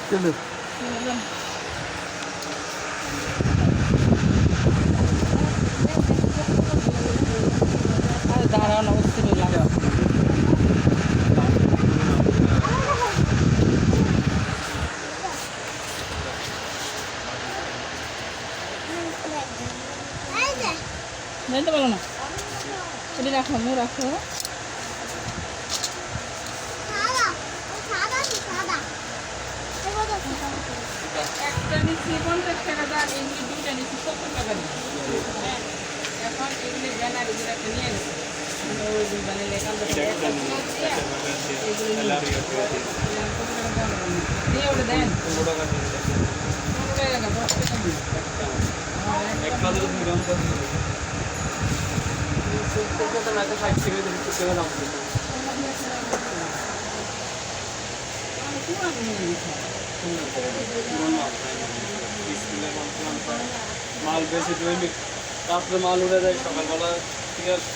চলো দাঁড়াও না অস্থির লাগে জানতে পারো না এটি রাখো আমি রাখো একটা নিচ্ছি 50 টাকা দাম এমনি দুইটা নিচ্ছি 70 টাকা দিচ্ছি এখন এগুলি ব্যানার এগুলো একটা নিয়ে গেছে ওই দুই বানাইলে দিয়ে ওটা দেন 15 টাকা এক মাত্র তুমি দাম কত কত না তো 60 টাকা দিতে কেন দাম দিতে মাল বেশি দৈনিক রাত্রে মাল উড়ে যায় সকালবেলা ঠিক আছে